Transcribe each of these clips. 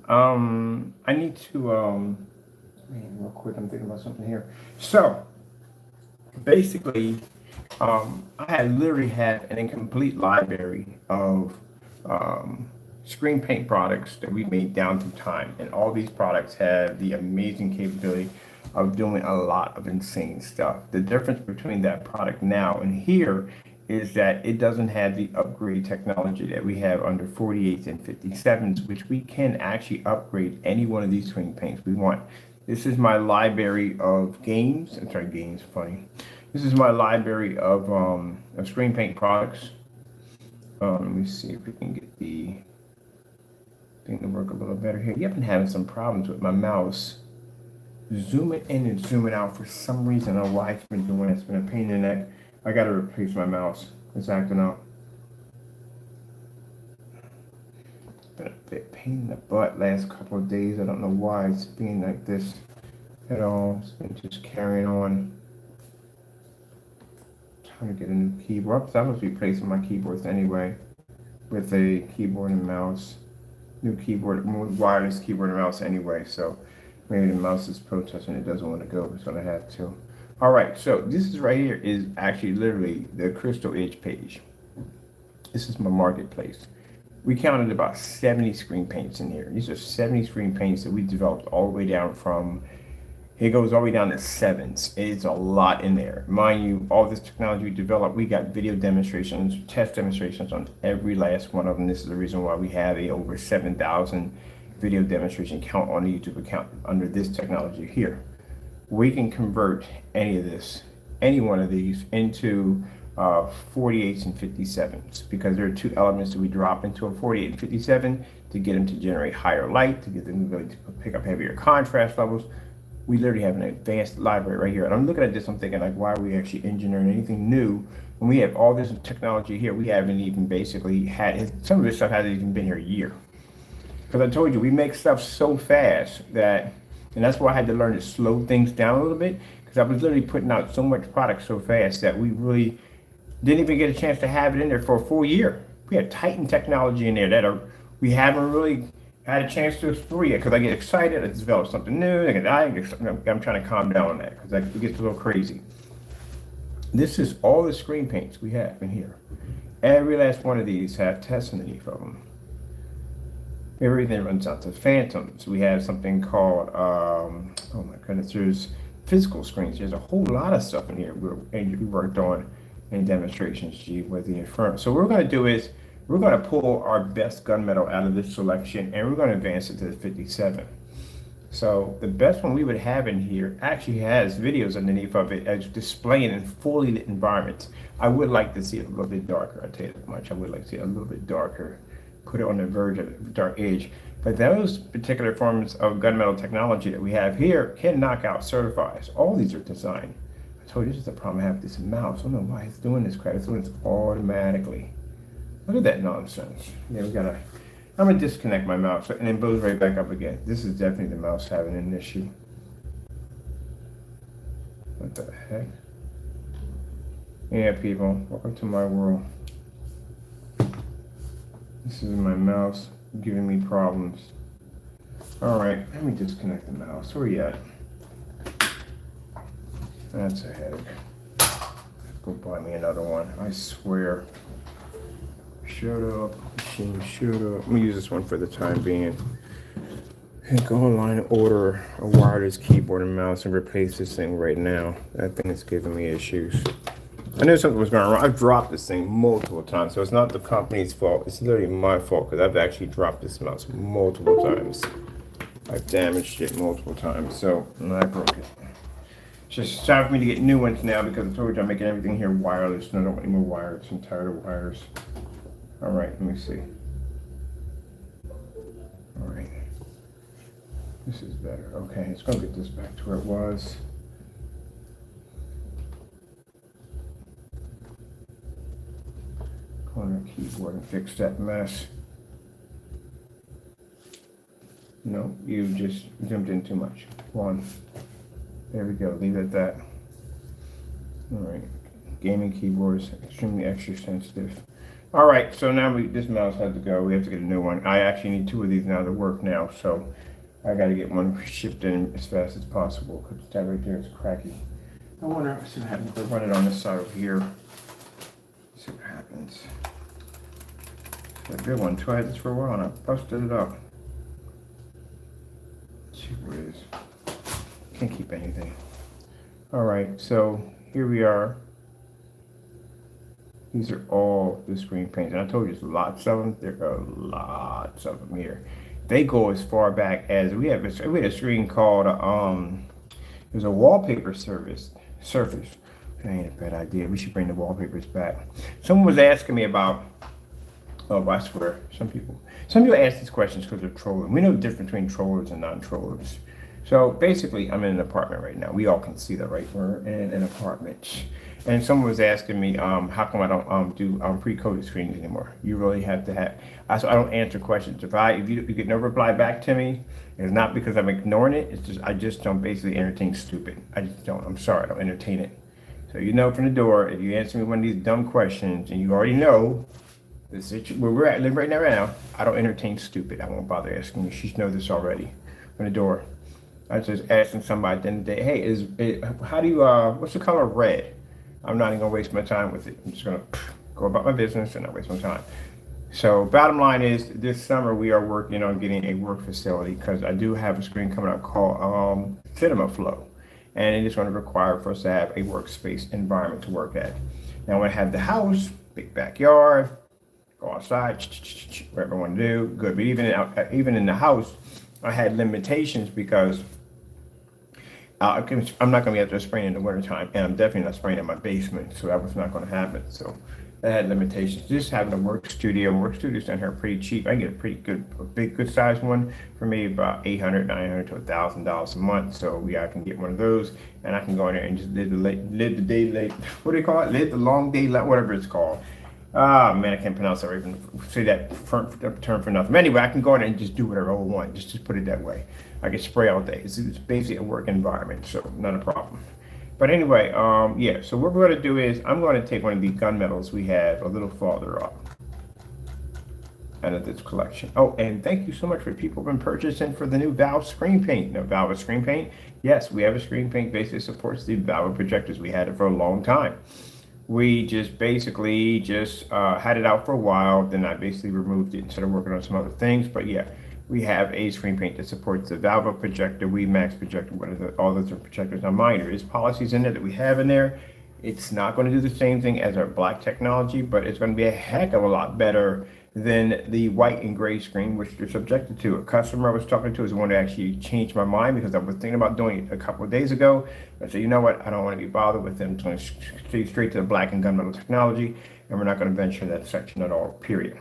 I need to man, real quick. I'm thinking about something here. So basically, I had literally had an incomplete library of screen paint products that we made down through time, and all these products have the amazing capability of doing a lot of insane stuff. The difference between that product now and here is that it doesn't have the upgrade technology that we have under 48s and 57s, which we can actually upgrade any one of these screen paints we want. This is my library of games. I'm sorry, games, funny. This is my library of screen paint products. Let me see if we can get the thing to work a little better here. You've been having some problems with my mouse. Zooming in and zooming out for some reason. I don't know why it's been doing it. It's been a pain in the neck. I got to replace my mouse. It's acting up. It's been a bit pain in the butt last couple of days. I don't know why it's being like this at all. It's been just carrying on. Trying to get a new keyboard. I was replacing my keyboards anyway with a keyboard and mouse. New keyboard, wireless keyboard and mouse anyway. So maybe the mouse is protesting. It doesn't want to go. It's going to have to. All right. So this is right here is actually literally the Crystal Edge page. This is my marketplace. We counted about 70 screen paints in here. These are 70 screen paints that we developed all the way down from. It goes all the way down to 7s. It's a lot in there. Mind you, all this technology we developed, we got video demonstrations, test demonstrations on every last one of them. This is the reason why we have a over 7,000 video demonstration count on the YouTube account under this technology here. We can convert any of this, any one of these, into 48s and 57s, because there are two elements that we drop into a 48 and 57 to get them to generate higher light, to get them the ability to pick up heavier contrast levels. We literally have an advanced library right here. And I'm looking at this, I'm thinking, like, why are we actually engineering anything new when we have all this technology here? We haven't even basically had, some of this stuff hasn't even been here a year. Because I told you, we make stuff so fast that, and that's why I had to learn to slow things down a little bit, because I was literally putting out so much product so fast that we really didn't even get a chance to have it in there for a full year. We had Titan technology in there that we haven't really had a chance to explore yet, because I get excited, I develop something new, I'm trying to calm down on that, because it gets a little crazy. This is all the screen paints we have in here. Every last one of these have tests underneath of them. Everything runs out to phantoms. We have something called, oh my goodness, there's physical screens. There's a whole lot of stuff in here we worked on in demonstrations, with the Inferno. So what we're going to do is, we're going to pull our best gunmetal out of this selection, and we're going to advance it to the 57. So the best one we would have in here actually has videos underneath of it as displaying in fully lit environments. I would like to see it a little bit darker. I'll tell you that much. I would like to see it a little bit darker, put it on the verge of the dark age. But those particular forms of gunmetal technology that we have here can knock out certifies. All these are designed. I told you this is the problem I have with this mouse. I don't know why it's doing this crap. It's doing this automatically. Look at that nonsense. Yeah, I'm gonna disconnect my mouse and then blows right back up again. This is definitely the mouse having an issue. What the heck? Yeah, people, welcome to my world. This is my mouse giving me problems. All right, let me disconnect the mouse. Where are you at? That's a headache. Go buy me another one, I swear. Shut up, machine, shut up. I'm gonna use this one for the time being. And go online and order a wireless keyboard and mouse and replace this thing right now. That thing is giving me issues. I knew something was going wrong. I've dropped this thing multiple times, so it's not the company's fault. It's literally my fault, because I've actually dropped this mouse multiple times. I've damaged it multiple times, so I broke it. It's just time for me to get new ones now, because I told you I'm making everything here wireless, and I don't want any more wires. I'm tired of wires. All right, let me see. All right. This is better. Okay, it's going to get this back to where it was. Go on the keyboard and fix that mess. No, you just zoomed in too much. One. There we go. Leave it at that. All right. Gaming keyboards, extremely extra sensitive. All right, so now this mouse has to go. We have to get a new one. I actually need 2 of these now to work now, so I got to get one shipped in as fast as possible because that right there is cracky. I wonder what happens if I run it on this side over here. See what happens. It's a good one too. I had this for a while and I busted it up. See where it is. Can't keep anything. All right, so here we are. These are all the screen paints. And I told you there's lots of them. There are lots of them here. They go as far back as we had a screen called there's a wallpaper surface. That ain't a bad idea. We should bring the wallpapers back. Someone was asking me about, oh, I swear, some people ask these questions because they're trolling. We know the difference between trollers and non-trollers. So basically, I'm in an apartment right now. We all can see that, right? We're in an apartment. And someone was asking me, how come I don't do pre-coded screens anymore? You really have to have. So I don't answer questions. If you get no reply back to me, it's not because I'm ignoring it. It's just I just don't basically entertain stupid. I just don't. I'm sorry, I don't entertain it. So you know from the door, if you answer me one of these dumb questions and you already know the situation where we're at live right now, I don't entertain stupid. I won't bother asking you. She should know this already from the door. I was just asking somebody at the end of the day, hey, how do you what's the color of red? I'm not even gonna waste my time with it. I'm just gonna go about my business and not waste my time. So bottom line is this summer we are working on getting a work facility because I do have a screen coming out called Cinema Flow. And it is going to require for us to have a workspace environment to work at. Now when I have the house, big backyard, go outside, whatever I want to do, good. But even in the house, I had limitations because I'm not going to be out there spraying in the wintertime, and I'm definitely not spraying in my basement, so that was not going to happen. So that had limitations. Just having a work studios down here are pretty cheap. I can get a pretty good sized one for me, about $800, $900 to $1,000 a month. So yeah, I can get one of those, and I can go in there and just live the day late. What do they call it? Live the long day, whatever it's called. Ah, man, I can't pronounce that or even say that term for nothing. Anyway, I can go in there and just do whatever I want. Just put it that way. I can spray all day. It's basically a work environment, so not a problem. But anyway, yeah, so what we're going to do is I'm going to take one of the gunmetals we have a little farther up out of this collection. Oh, and thank you so much for people who've been purchasing for the new Valve screen paint. Now, Valve screen paint, yes, we have a screen paint basically supports the Valve projectors. We had it for a long time. We just basically had it out for a while, then I basically removed it instead of working on some other things. But yeah, we have a screen paint that supports the Valve projector, Max projector, all those are projectors. Now mind, there is policies in there that we have in there. It's not going to do the same thing as our black technology, but it's going to be a heck of a lot better than the white and gray screen, which they're subjected to. A customer I was talking to is the one that actually changed my mind because I was thinking about doing it a couple of days ago. I said, you know what? I don't want to be bothered with them. Going straight to the black and gunmetal technology, and we're not going to venture that section at all, period.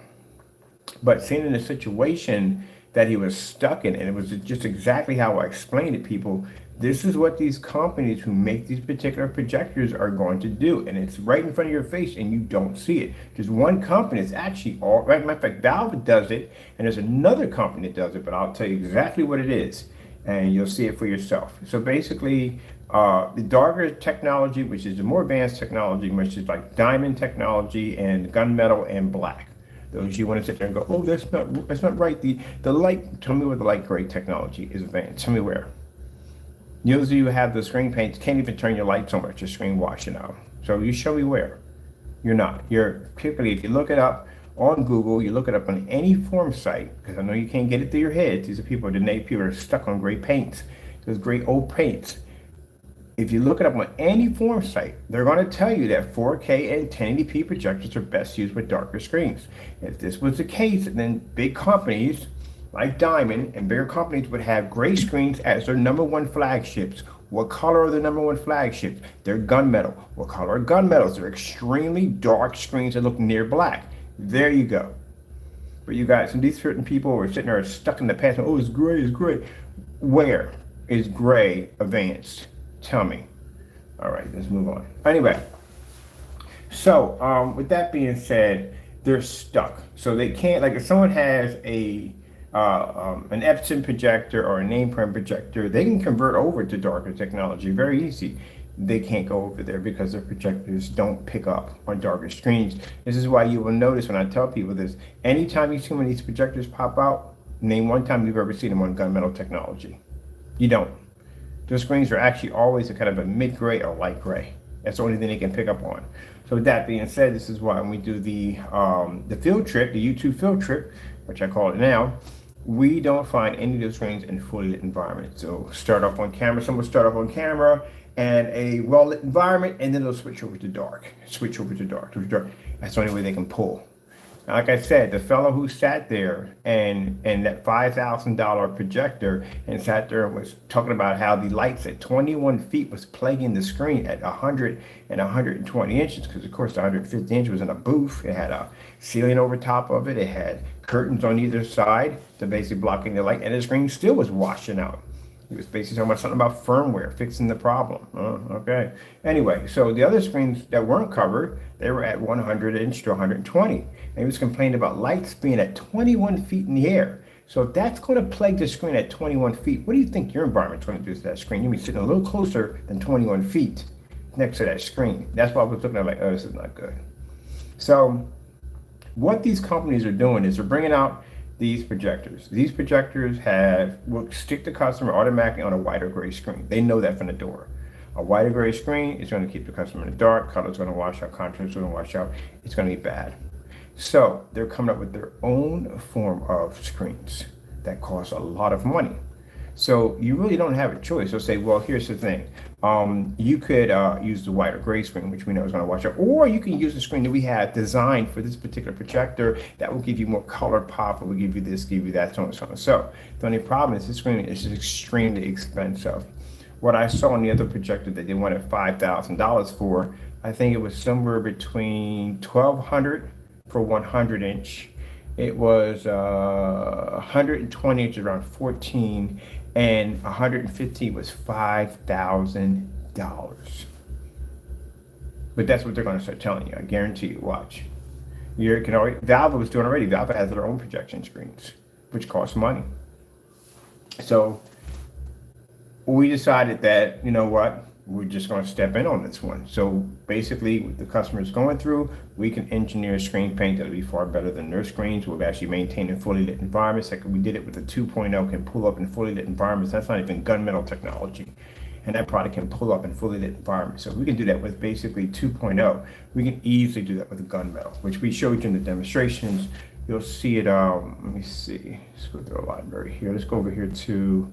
But seeing in the situation that he was stuck in, and it was just exactly how I explained it, people. This is what these companies who make these particular projectors are going to do, and it's right in front of your face, and you don't see it. There's one company that's actually all right. Matter of fact, Valve does it, and there's another company that does it, but I'll tell you exactly what it is, and you'll see it for yourself. So basically, the darker technology, which is the more advanced technology, which is like diamond technology and gunmetal and black. Those you want to sit there and go, oh, that's not right. The light, tell me where the light gray technology is advanced. Tell me where. Those of you who have the screen paints can't even turn your lights on, but your screen washing out. So you show me where. You're not. You're typically, if you look it up on Google, you look it up on any form site, because I know you can't get it through your head. These are people that are stuck on gray paints. Those great old paints. If you look it up on any form site, they're going to tell you that 4K and 1080p projectors are best used with darker screens. If this was the case, then big companies like Diamond and bigger companies would have gray screens as their #1 flagships. What color are the #1 flagships? They're gunmetal. What color are gunmetals? They're extremely dark screens that look near black. There you go. But you guys, and these certain people are sitting there stuck in the past. Oh, it's gray, it's gray. Where is gray advanced? Tell me. All right, let's move on. Anyway, so with that being said, they're stuck. So they can't, like if someone has an Epson projector or a name print projector, they can convert over to darker technology very easy. they can't go over there because their projectors don't pick up on darker screens. This is why you will notice when I tell people this, anytime you see one of these projectors pop out, name one time you've ever seen them on gunmetal technology. You don't. Those screens are actually always a kind of a mid-gray or light gray. That's the only thing they can pick up on. So with that being said, this is why when we do the field trip, the YouTube field trip, which I call it now, we don't find any of those screens in fully lit environments. So start off on camera, someone will start off on camera and a well-lit environment, and then they'll switch over to dark, switch over to dark, That's the only way they can pull. Now, like I said, the fellow who sat there and that $5,000 projector and sat there and was talking about how the lights at 21 feet was plaguing the screen at 100 and 120 inches, because of course the 150 inch was in a booth. It had a ceiling over top of it. It had curtains on either side to basically blocking the light, and the screen still was washing out. He was basically talking about something about firmware, fixing the problem. Oh, okay. Anyway, so the other screens that weren't covered, they were at 100 inch to 120. And he was complaining about lights being at 21 feet in the air. So if that's going to plague the screen at 21 feet, what do you think your environment's going to do to that screen? You'll be sitting a little closer than 21 feet next to that screen. That's why I was looking at like, oh, this is not good. So what these companies are doing is they're bringing out these projectors. These projectors will stick the customer automatically on a white or gray screen. They know that from the door. A white or gray screen is going to keep the customer in the dark. Color's going to wash out. Contrast is going to wash out. It's going to be bad. So they're coming up with their own form of screens that cost a lot of money. So you really don't have a choice. So say, well, here's the thing. You could use the white or gray screen, which we know is going to wash out, or you can use the screen that we have designed for this particular projector that will give you more color pop, or will give you this, give you that, so on and so on. So the only problem is this screen is just extremely expensive. What I saw on the other projector that they wanted $5,000 for, I think it was somewhere between $1,200 for 100 inch. It was 120 inch around 14, and 150 was $5,000. But that's what they're going to start telling you. I guarantee you. Watch. You can already. Valve was doing already. Valve has their own projection screens, which cost money. So we decided that, you know what, we're just going to step in on this one. So basically, what the customer is going through, we can engineer a screen paint that'll be far better than their screens. We've actually maintained in fully lit environments. Like we did it with the 2.0, can pull up in fully lit environments. That's not even gunmetal technology. And that product can pull up in fully lit environments. So we can do that with basically 2.0. We can easily do that with a gunmetal, which we showed you in the demonstrations. You'll see it, let me see, let's go to the library here. Let's go over here to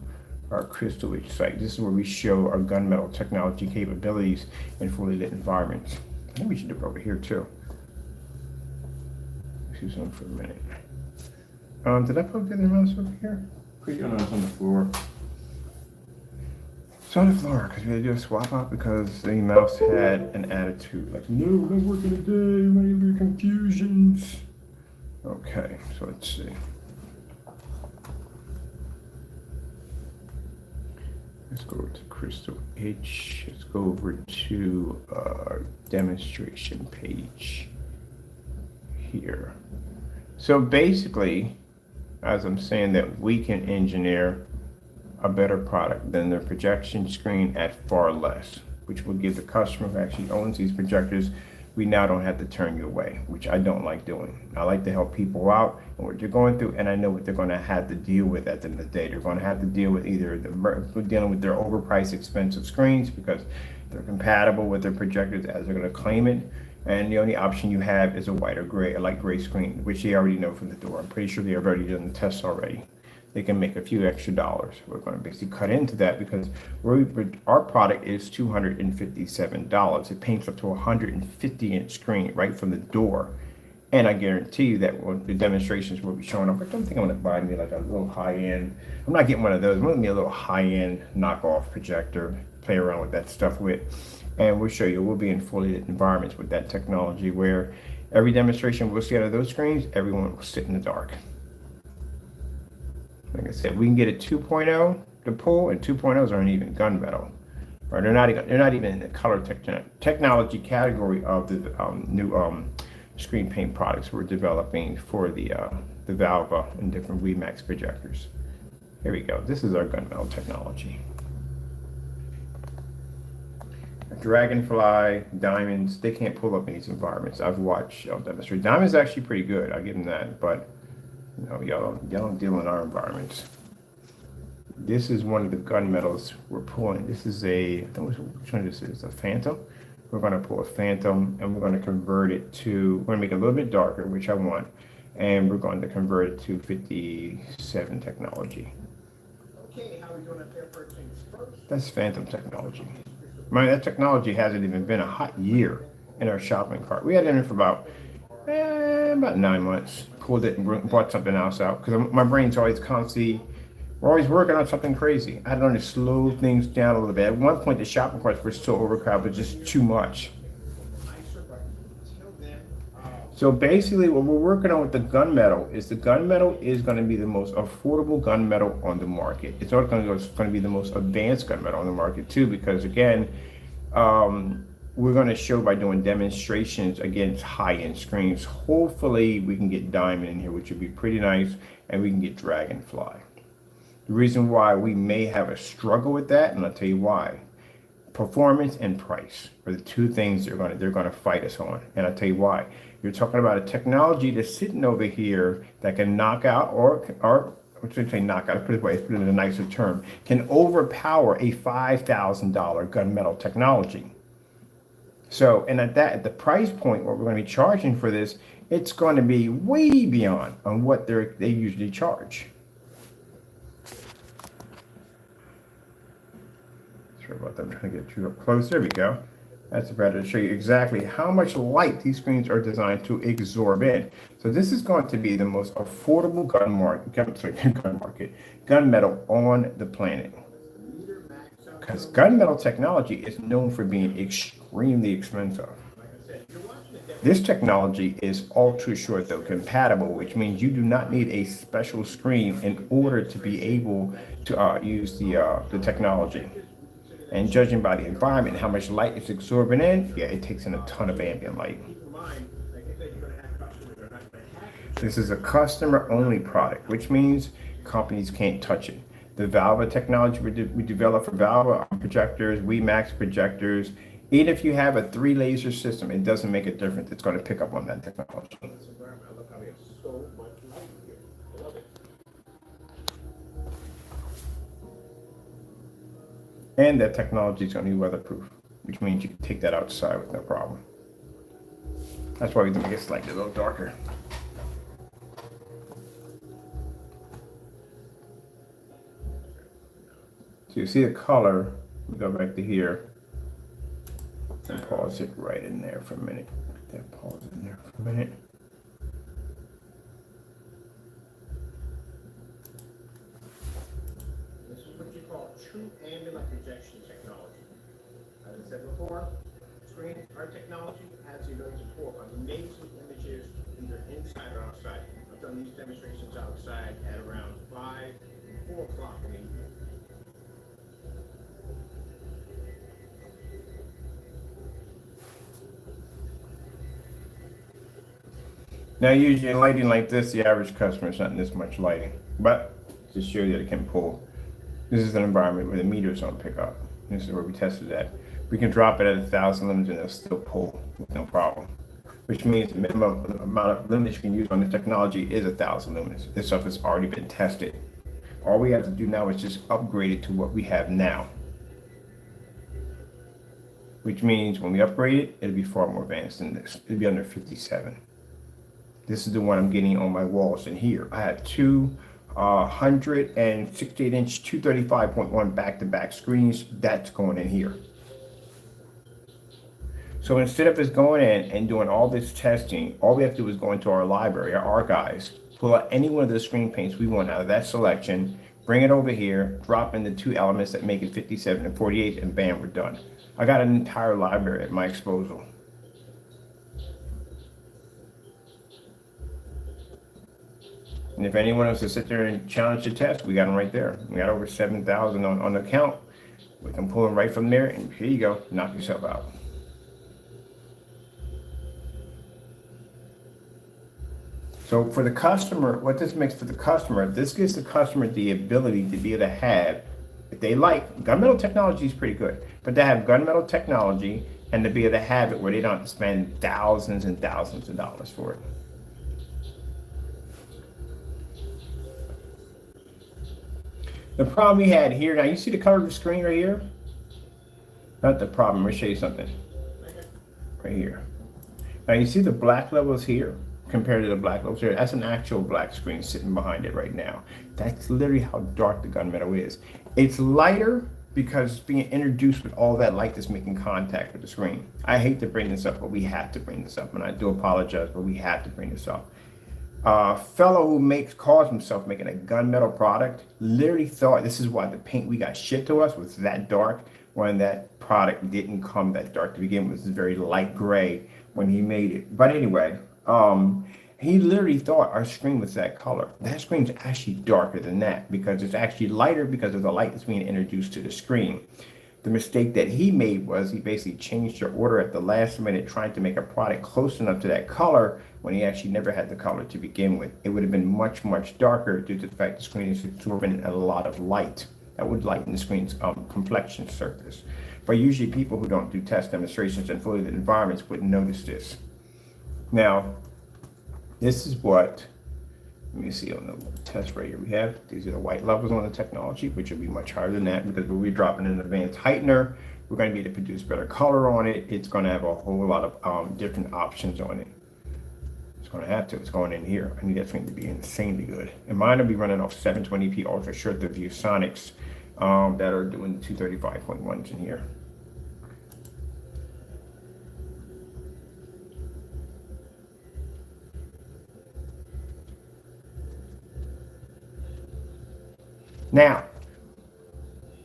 our Crystal Edge site. This is where we show our gunmetal technology capabilities in fully lit environments. I think we should do it over here too. Let's do something for a minute. Did I plug the other mouse over here? Pretty sure it's on the floor. It's on the floor because we had to do a swap out because the mouse had an attitude like, no, we're not working today, we're going to have confusions. Okay, so let's see. Let's go over to Crystal Edge. Let's go over to demonstration page here. So basically, as I'm saying, that we can engineer a better product than their projection screen at far less, which will give the customer who actually owns these projectors, we now don't have to turn you away, which I don't like doing. I like to help people out and what they're going through, and I know what they're going to have to deal with at the end of the day. They're going to have to deal with either dealing with their overpriced expensive screens because they're compatible with their projectors as they're going to claim it, and the only option you have is a white or gray, a light gray screen, which they already know from the door. I'm pretty sure they have already done the tests already. They can make a few extra dollars. We're going to basically cut into that because our product is $257. It paints up to a 150-inch screen right from the door. And I guarantee you that when the demonstrations will be showing up, I don't think I'm going to buy me like a little high-end. I'm not getting one of those. I'm going to get a little high-end knockoff projector, play around with that stuff with. And we'll show you, we'll be in fully lit environments with that technology where every demonstration we'll see out of those screens, everyone will sit in the dark. Like I said, we can get a 2.0 to pull, and 2.0s aren't even gunmetal. Right? They're not even in the color technology category of the new screen paint products we're developing for the Valve and different VMAX projectors. Here we go. This is our gunmetal technology. Dragonfly, diamonds, they can't pull up in these environments. I've watched y'all demonstrate. Diamonds are actually pretty good, I'll give them that, but you know, y'all don't deal in our environments. This is one of the gunmetals we're pulling. This is a, I think which one this is, a Phantom. We're going to pull a Phantom and we're going to convert it to, we're going to make it a little bit darker, which I want, and we're going to convert it to 57 technology. Okay, how are we doing up there for things first? That's Phantom technology. Man, that technology hasn't even been a hot year in our shopping cart. We had it in for about 9 months. Pulled it and brought something else out because my brain's always constantly, we're always working on something crazy. I had to learn to slow things down a little bit. At one point, the shopping carts were so overcrowded, but just too much. So basically, what we're working on with the gunmetal is the gunmetal is going to be the most affordable gunmetal on the market. It's also going to be the most advanced gunmetal on the market too, because again, we're going to show by doing demonstrations against high-end screens. Hopefully, we can get diamond in here, which would be pretty nice, and we can get dragonfly. The reason why we may have a struggle with that, and I'll tell you why. Performance and price are the two things they're going to fight us on, and I'll tell you why. You're talking about a technology that's sitting over here that can knock out, or what should I say, knock out? Put it away, put it in a nicer term, can overpower a $5,000 gunmetal technology. So, and at the price point, what we're going to be charging for this, it's going to be way beyond on what they usually charge. About that. I'm trying to get you up close. There we go. That's better to show you exactly how much light these screens are designed to absorb in. So this is going to be the most affordable gunmetal on the planet. Because gunmetal technology is known for being extremely expensive. This technology is ultra short though compatible, which means you do not need a special screen in order to be able to use the technology. And judging by the environment and how much light it's absorbing in, yeah, it takes in a ton of ambient light. This is a customer-only product, which means companies can't touch it. The Valve technology we developed for Valve projectors, VIII projectors, even if you have a 3-laser system, it doesn't make a difference. It's going to pick up on that technology. And that technology is going to be weatherproof, which means you can take that outside with no problem. That's why we make it slightly a little darker. So you see the color, we go back to here and pause it right in there for a minute. Pause it in there for a minute. True angular projection technology. As I said before, screens, our technology has the ability to pull amazing images either inside or outside. I've done these demonstrations outside at around 5 and 4 o'clock in the evening. Now usually lighting like this, the average customer is not in this much lighting, but to show you that it can pull. This is an environment where the meters don't pick up. This is where we tested that. We can drop it at 1,000 lumens and it'll still pull with no problem. Which means the minimum amount of lumens you can use on the technology is 1,000 lumens. This stuff has already been tested. All we have to do now is just upgrade it to what we have now. Which means when we upgrade it, it'll be far more advanced than this. It'll be under 57. This is the one I'm getting on my walls in here. I have two 168-inch 235.1 back-to-back screens. That's going in here. So instead of us going in and doing all this testing, all we have to do is go into our library, our archives, pull out any one of the screen paints we want out of that selection, bring it over here, drop in the 2 elements that make it 57 and 48, and bam, we're done. I got an entire library at my disposal. And if anyone wants to sit there and challenge the test, we got them right there. We got over 7,000 on the count. We can pull them right from there, and here you go, knock yourself out. So for the customer, what this makes for the customer, this gives the customer the ability to be able to have if they like, gunmetal technology is pretty good, but to have gunmetal technology and to be able to have it where they don't have to spend thousands and thousands of dollars for it. The problem we had here, now you see the color of the screen right here? Not the problem, let me show you something. Right here. Now you see the black levels here compared to the black levels here. That's an actual black screen sitting behind it right now. That's literally how dark the gunmetal is. It's lighter because it's being introduced with all that light that's making contact with the screen. I hate to bring this up, but we have to bring this up, and I do apologize, but we have to bring this up. Fellow who calls himself making a gunmetal product literally thought this is why the paint we got shipped to us was that dark, when that product didn't come that dark to begin with. It was very light gray when he made it. But anyway, he literally thought our screen was that color. That screen's actually darker than that because it's actually lighter because of the light that's being introduced to the screen. The mistake that he made was he basically changed your order at the last minute, trying to make a product close enough to that color when he actually never had the color to begin with. It would have been much, much darker due to the fact the screen is absorbing a lot of light. That would lighten the screen's complexion surface. But usually people who don't do test demonstrations in fully lit environments wouldn't notice this. Now, this is what, let me see on the test right here we have. These are the white levels on the technology, which will be much higher than that because we're dropping an advanced heightener. We're going to be able to produce better color on it. It's going to have a whole lot of different options on it. It's going to have to. It's going in here. I need that screen to be insanely good. And mine will be running off 720p ultra short view Sonics that are doing 235.1s in here. Now,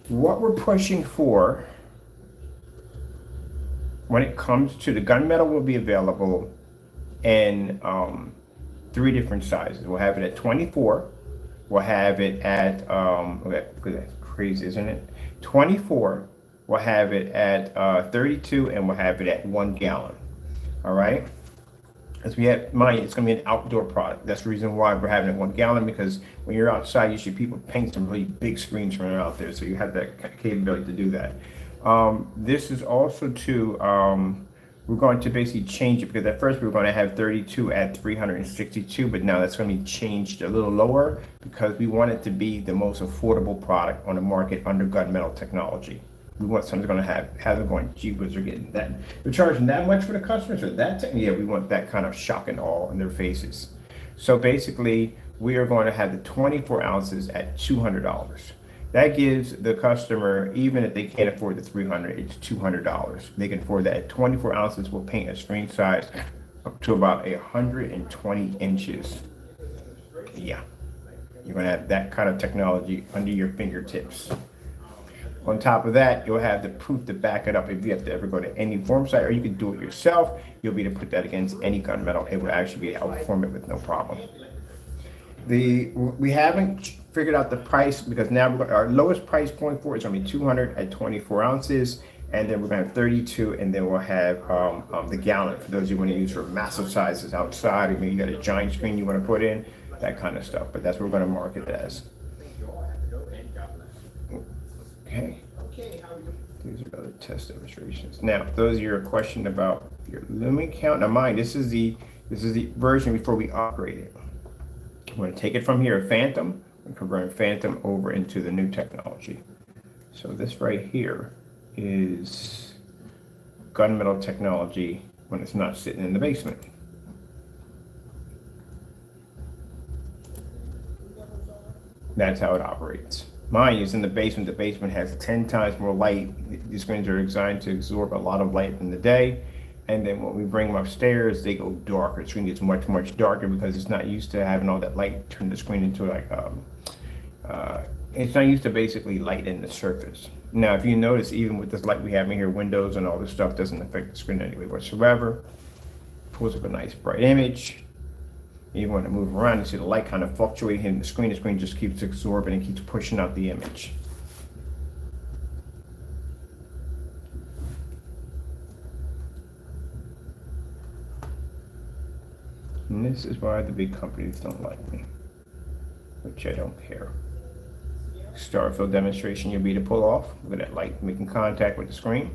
what we're pushing for when it comes to the gunmetal will be available in 3 different sizes. We'll have it at 24. We'll have it at, that's crazy, isn't it? 24. We'll have it at 32, and we'll have it at 1 gallon. All right. As we have, mind you, it's going to be an outdoor product. That's the reason why we're having it 1 gallon, because when you're outside, usually people paint some really big screens when they're out there, so you have that capability to do that. This is also to, we're going to basically change it, because at first we were going to have 32 at 362, but now that's going to be changed a little lower because we want it to be the most affordable product on the market under gunmetal technology. We want something going to have them going, gee whiz, they're getting that. They're charging that much for the customers or that? Yeah, we want that kind of shock and awe in their faces. So basically, we are going to have the 24 ounces at $200. That gives the customer, even if they can't afford the 300, it's $200. They can afford that. At 24 ounces, we'll paint a screen size up to about 120 inches. Yeah, you're going to have that kind of technology under your fingertips. On top of that, you'll have the proof to back it up if you have to ever go to any form site, or you can do it yourself. You'll be able to put that against any gunmetal. It will actually be able to outperform it with no problem. We haven't figured out the price, because now our lowest price point for it is going to be 200 at 24 ounces, and then we're going to have 32, and then we'll have the gallon for those you want to use for massive sizes outside. I mean, you got a giant screen you want to put in, that kind of stuff. But that's what we're going to market it as. Okay. These are other test demonstrations. Now, those are your question about your lumen count. Now, mind, this is the version before we upgrade it. I'm going to take it from here, Phantom, and convert Phantom over into the new technology. So this right here is gunmetal technology when it's not sitting in the basement. That's how it operates. Mine is in the basement. The basement has 10 times more light. These screens are designed to absorb a lot of light in the day. And then when we bring them upstairs, they go darker. The screen gets much, much darker because it's not used to having all that light turn the screen into like, it's not used to basically light in the surface. Now, if you notice, even with this light we have in here, windows and all this stuff doesn't affect the screen anyway whatsoever. Pulls up a nice bright image. You want to move around, you see the light kind of fluctuating in the screen. The screen just keeps absorbing and keeps pushing out the image. And this is why the big companies don't like me, which I don't care. star fill demonstration you'll be to pull off. Look at that light making contact with the screen.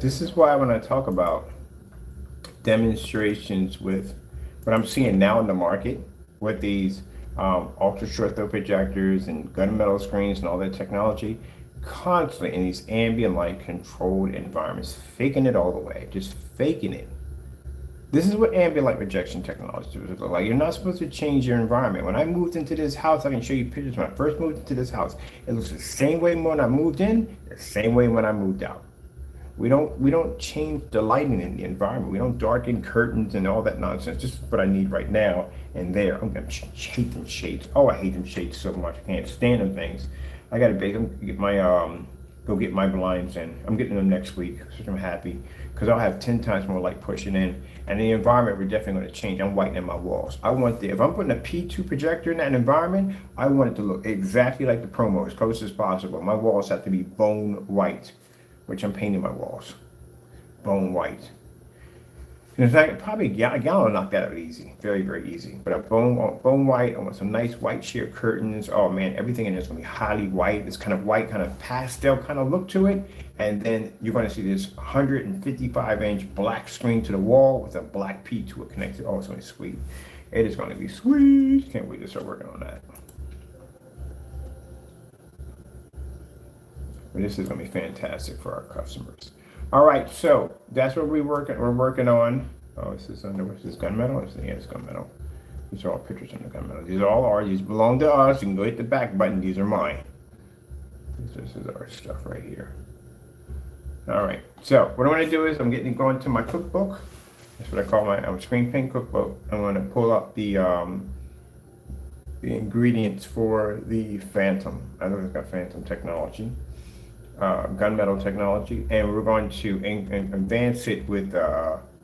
This is why when I talk about demonstrations with what I'm seeing now in the market with these ultra short throw projectors and gunmetal screens and all that technology, constantly in these ambient light controlled environments, faking it all the way, just faking it. This is what ambient light projection technology look like. You're not supposed to change your environment. When I moved into this house, I can show you pictures when I first moved into this house. It looks the same way when I moved in, the same way when I moved out. We don't change the lighting in the environment. We don't darken curtains and all that nonsense. Just what I need right now and there. I'm gonna hate them shades. Oh, I hate them shades so much. I can't stand them things. I gotta get my go get my blinds in. I'm getting them next week, so I'm happy because I'll have 10 times more light pushing in, and the environment we're definitely going to change. I'm whitening my walls. I want if I'm putting a P2 projector in that environment, I want it to look exactly like the promo, as close as possible. My walls have to be bone white, which I'm painting my walls bone white. In fact, probably a gallon will knock that out easy, very, very easy. But a bone white, I want some nice white sheer curtains. Oh man, everything in there is gonna be highly white. This kind of white, kind of pastel kind of look to it. And then you're gonna see this 155-inch black screen to the wall with a black P to it connected. Oh, it's gonna be sweet. It is gonna be sweet. Can't wait to start working on that. But this is gonna be fantastic for our customers. All right, so that's what we're working on. Oh, this is under, what's this, gunmetal? Yeah, it's gunmetal. These are all pictures under gunmetal. These all are, these belong to us. You can go hit the back button. These are mine. This is our stuff right here. All right, so what I'm gonna do is I'm getting going to my cookbook. That's what I call my screen paint cookbook. I'm gonna pull up the ingredients for the Phantom. I know it's got Phantom technology. Gunmetal technology, and we're going to advance it with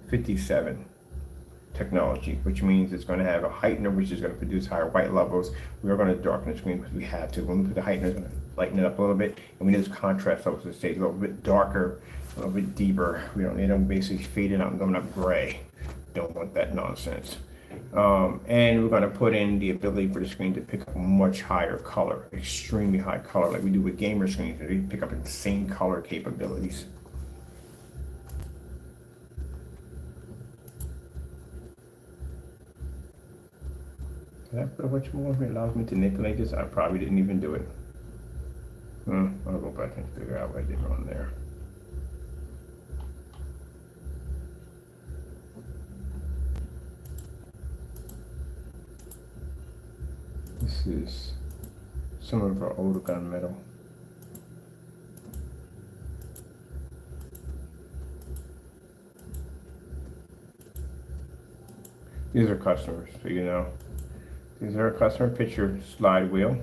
57 technology, which means it's going to have a heightener, which is going to produce higher white levels. We're going to darken the screen because we have to. When we put the heightener, it's going to lighten it up a little bit, and we need this contrast levels to stay a little bit darker, a little bit deeper. We don't need them basically fading out and going up gray. Don't want that nonsense. And we're going to put in the ability for the screen to pick up a much higher color, extremely high color, like we do with gamer screens. They pick up insane color capabilities. Did I put a bunch more? It allows me to manipulate this. I probably didn't even do it. I'll go back and figure out what I did wrong there. This is some of our older gunmetal. These are customers, so you know. These are a customer picture slide wheel.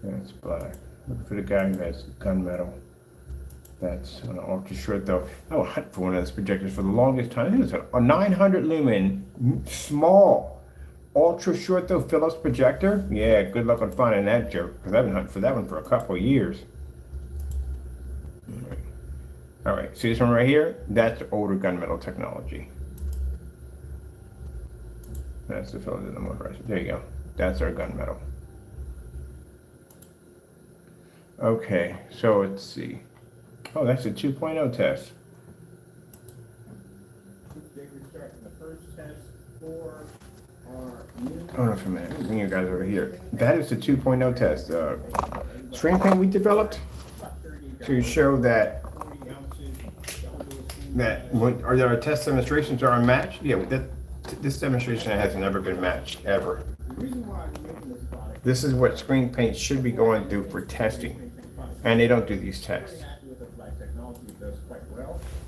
And it's black. Look for the guy who has gunmetal. That's an ultra short though. I will hunt for one of those projectors for the longest time. I think it's a 900 lumen, small, ultra short though Philips projector. Yeah, good luck on finding that joke, because I've been hunting for that one for a couple of years. All right, see this one right here? That's older gunmetal technology. That's the Philips in the motorized. There you go. That's our gunmetal. Okay, so let's see. Oh, that's a 2.0 test. Hold on for a minute. Bring you guys over here. That is the 2.0 test. Screen paint we developed to show that our test demonstrations are unmatched. Yeah, this demonstration has never been matched ever. This is what screen paint should be going through for testing, and they don't do these tests.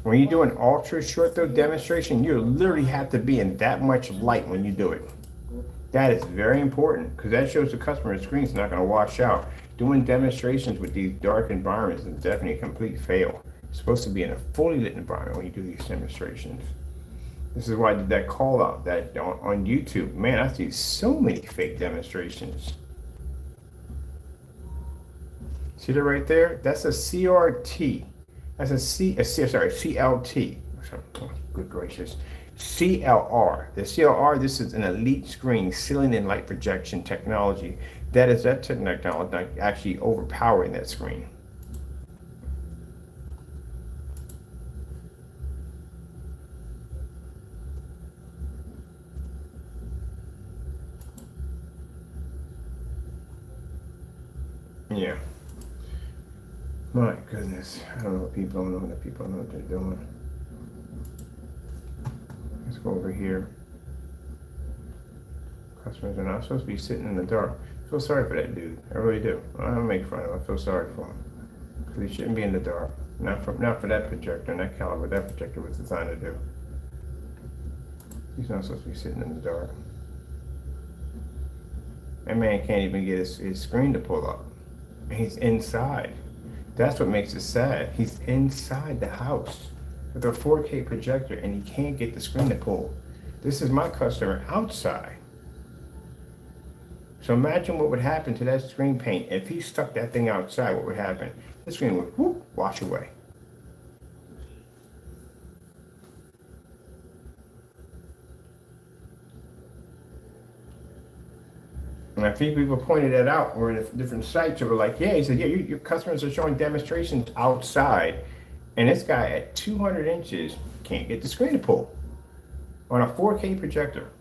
When you do an ultra short throw demonstration, you literally have to be in that much light when you do it. That is very important, because that shows the customer the screen's not going to wash out. Doing demonstrations with these dark environments is definitely a complete fail. You're supposed to be in a fully lit environment when you do these demonstrations. This is why I did that call out that on YouTube. Man, I see so many fake demonstrations. See that right there? That's a CRT. That's a CLT. Good gracious. CLR. The CLR, this is an elite screen, ceiling and light projection technology. That technology actually overpowering that screen. Yeah. My goodness. I don't know what people don't know that people know what they're doing. Let's go over here. Customers are not supposed to be sitting in the dark. I feel sorry for that dude. I really do. I don't make fun of him. I feel sorry for him. Because he shouldn't be in the dark. Not for that projector and that caliber that projector was designed to do. He's not supposed to be sitting in the dark. That man can't even get his screen to pull up. And he's inside. That's what makes it sad. He's inside the house with a 4K projector and he can't get the screen to pull. This is my customer outside. So imagine what would happen to that screen paint if he stuck that thing outside. What would happen? The screen would whoop, wash away. And I think people pointed that out. We're in different sites. They were like, yeah, he said, yeah, your customers are showing demonstrations outside. And this guy at 200 inches can't get the screen to pull on a 4K projector.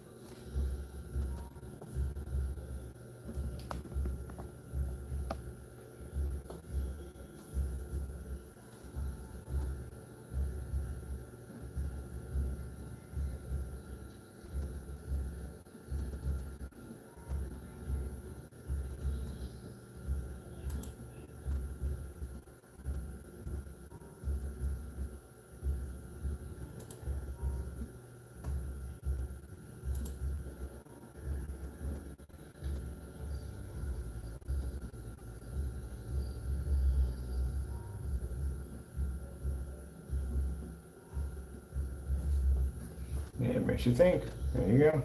Yeah, it makes you think. There you go.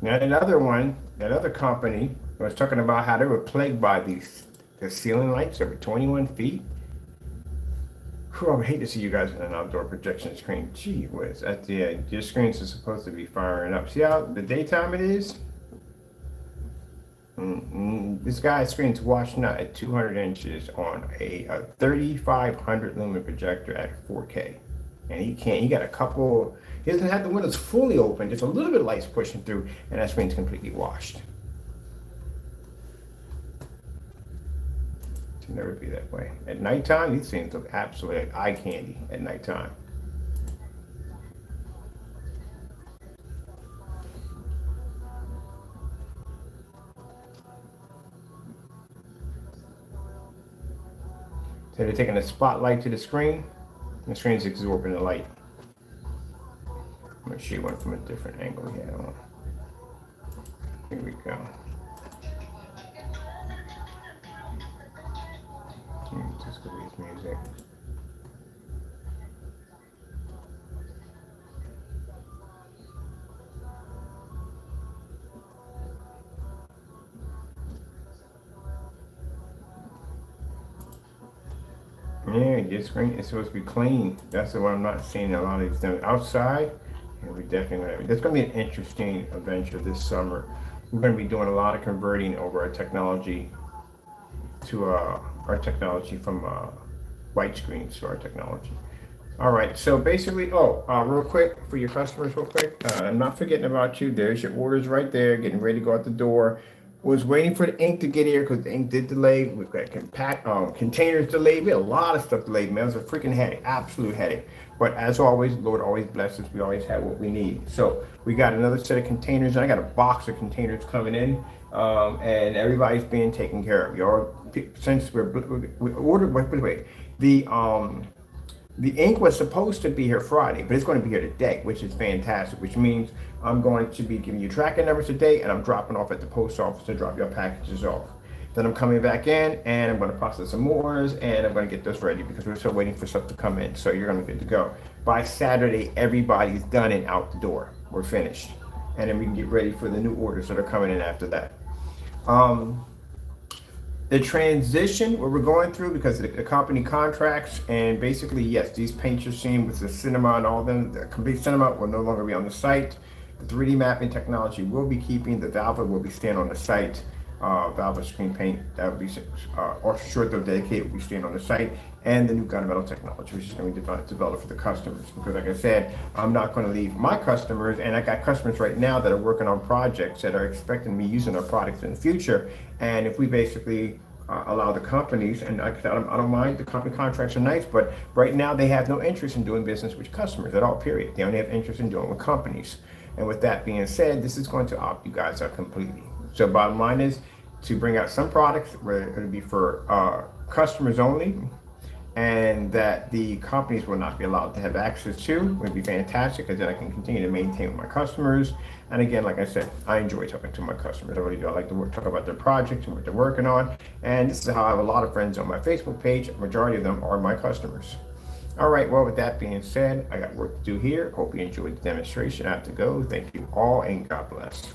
Now that other company was talking about how they were plagued by the ceiling lights over 21 feet. Whew, I would hate to see you guys in an outdoor projection screen. Gee whiz, your screens are supposed to be firing up. See how the daytime it is? This guy's screen's washing out at 200 inches on a 3,500 lumen projector at 4K. And he got a couple, he doesn't have the windows fully open, just a little bit of light's pushing through, and that screen's completely washed. It should never be that way. At nighttime, these things look absolutely like eye candy at nighttime. So they're taking a spotlight to the screen. The screen's absorbing the light. I'm gonna show you one from a different angle here. Here we go. Just go with music. Yeah, your screen is supposed to be clean. That's the one I'm not seeing a lot of these things outside. And we definitely there's going to be an interesting adventure this summer. We're going to be doing a lot of converting over our technology to our technology from white screens to our technology. All right, so basically, real quick for your customers, real quick. I'm not forgetting about you. There's your orders right there, getting ready to go out the door. Was waiting for the ink to get here because the ink did delay. We've got containers delayed. We had a lot of stuff delayed, man. It was a freaking headache, absolute headache. But as always, Lord always blesses. We always have what we need. So we got another set of containers, and I got a box of containers coming in, and everybody's being taken care of. Y'all, since we ordered, wait, the ink was supposed to be here Friday, but it's going to be here today, which is fantastic, which means I'm going to be giving you tracking numbers today, and I'm dropping off at the post office to drop your packages off. Then I'm coming back in and I'm going to process some orders and I'm going to get those ready because we're still waiting for stuff to come in. So you're going to be good to go. By Saturday, everybody's done and out the door. We're finished. And then we can get ready for the new orders that are coming in after that. The transition what we're going through because the company contracts and basically yes, these paints you're seeing with the cinema and all them, the complete cinema will no longer be on the site. The 3D mapping technology will be keeping. The Valve will be staying on the site. Valve screen paint that will be or short of dedicated will be staying on the site, and the new gunmetal technology, which is going to be developed for the customers. Because like I said, I'm not going to leave my customers, and I got customers right now that are working on projects that are expecting me using our products in the future. And if we basically allow the companies, and I don't mind, the company contracts are nice, but right now they have no interest in doing business with customers at all, period. They only have interest in doing with companies. And with that being said, this is going to opt you guys out completely. So bottom line is to bring out some products where it'll be for customers only, and that the companies will not be allowed to have access to would be fantastic, because then I can continue to maintain with my customers. And again, like I said, I enjoy talking to my customers. I really do. I like to talk about their projects and what they're working on. And this is how I have a lot of friends on my Facebook page. A majority of them are my customers. All right, well, with that being said, I got work to do here. Hope you enjoyed the demonstration. I have to go. Thank you all, and God bless.